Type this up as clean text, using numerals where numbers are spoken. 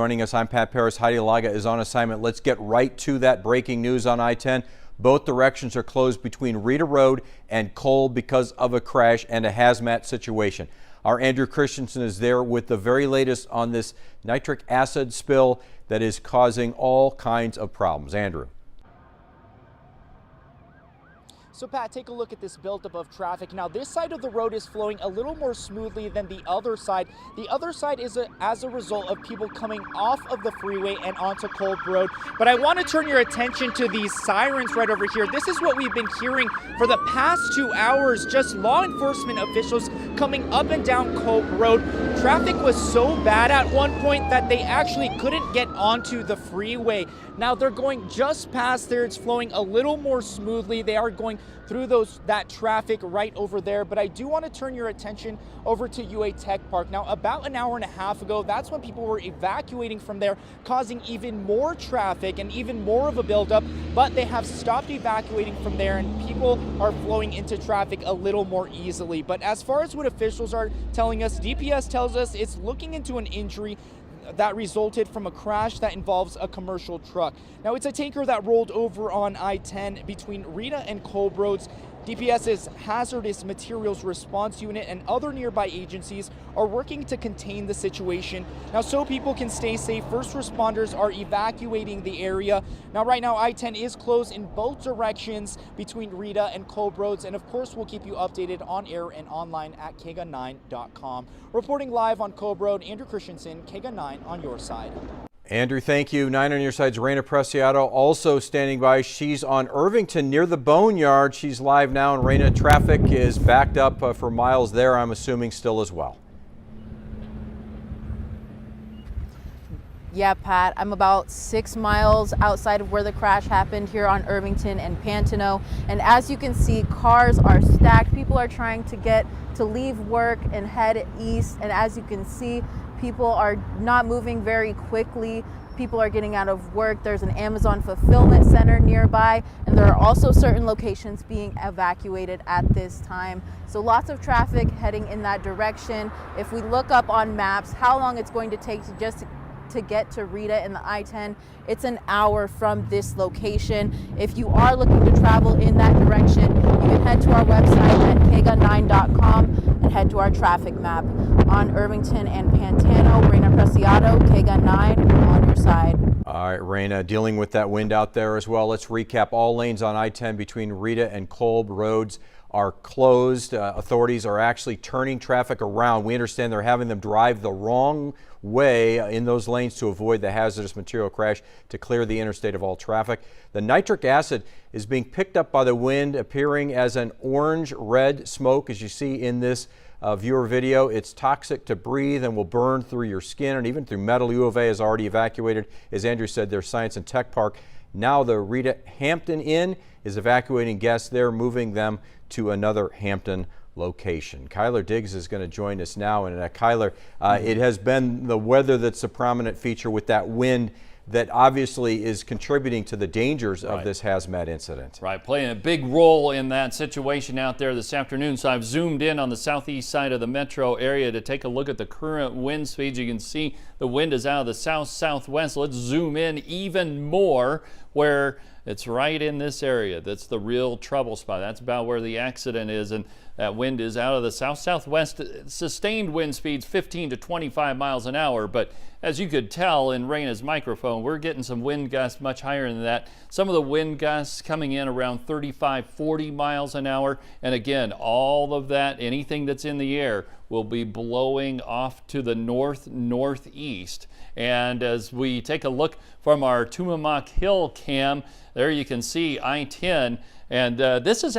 Joining us, I'm Pat Paris. Heidi Laga is on assignment. Let's get right to that breaking news on I-10. Both directions are closed between Rita Road and Cole because of a crash and a hazmat situation. Our Andrew Christensen is there with the very latest on this nitric acid spill that is causing all kinds of problems. Andrew. So Pat, take a look at this buildup of traffic. Now this side of the road is flowing a little more smoothly than the other side. The other side is as a result of people coming off of the freeway and onto Kolb Road. But I want to turn your attention to these sirens right over here. This is what we've been hearing for the past 2 hours, just law enforcement officials coming up and down Kolb Road. Traffic was so bad at one point that they actually couldn't get onto the freeway. Now they're going just past there. It's flowing a little more smoothly. They are going through that traffic right over there. But I do want to turn your attention over to UA Tech Park. Now, about an hour and a half ago, that's when people were evacuating from there, causing even more traffic and even more of a buildup. But they have stopped evacuating from there, and people are flowing into traffic a little more easily. But as far as what officials are telling us, DPS tells us it's looking into an injury that resulted from a crash that involves a commercial truck. Now, it's a tanker that rolled over on I-10 between Rita and Kolb Roads. DPS's Hazardous Materials Response Unit and other nearby agencies are working to contain the situation. Now, so people can stay safe, first responders are evacuating the area. Now, right now, I-10 is closed in both directions between Rita and Kolb Roads, and of course, we'll keep you updated on air and online at KGUN9.com. Reporting live on Kolb Road, Andrew Christensen, KGUN 9 on your side. Andrew, thank you. 9 on your side's Raina Preciado also standing by. She's on Irvington near the Boneyard. She's live now, and Raina, traffic is backed up for miles there, I'm assuming still as well. Yeah, Pat, I'm about 6 miles outside of where the crash happened here on Irvington and Pantano. And as you can see, cars are stacked. People are trying to get to leave work and head east. And as you can see, people are not moving very quickly. People are getting out of work. There's an Amazon fulfillment center nearby, and there are also certain locations being evacuated at this time. So lots of traffic heading in that direction. If we look up on maps how long it's going to take to get to Rita in the I-10, it's an hour from this location. If you are looking to travel in that direction, you can head to our website at kgun9.com and head to our traffic map. On Irvington and Pantano, Raina Preciado, KGUN 9 on your side. All right, Raina, dealing with that wind out there as well. Let's recap. All lanes on I-10 between Rita and Kolb Roads are closed. Authorities are actually turning traffic around. We understand they're having them drive the wrong way in those lanes to avoid the hazardous material crash to clear the interstate of all traffic. The nitric acid is being picked up by the wind, appearing as an orange-red smoke, as you see in this viewer video. It's toxic to breathe and will burn through your skin and even through metal. U of A is already evacuated. As Andrew said, their Science and Tech Park. Now the Rita Hampton Inn is evacuating guests. They're moving them to another Hampton location. Kyler Diggs is going to join us now. And Kyler, it has been the weather that's a prominent feature with that wind that obviously is contributing to the dangers of this hazmat incident. Right, playing a big role in that situation out there this afternoon. So I've zoomed in on the southeast side of the metro area to take a look at the current wind speeds. You can see the wind is out of the south-southwest. Let's zoom in even more where it's right in this area. That's the real trouble spot. That's about where the accident is, and that wind is out of the south-southwest. Sustained wind speeds 15 to 25 miles an hour, but as you could tell in Raina's microphone, we're getting some wind gusts much higher than that. Some of the wind gusts coming in around 35, 40 miles an hour. And again, all of that, anything that's in the air, will be blowing off to the northeast. And as we take a look from our Tumamoc Hill cam, there you can see I-10, and this is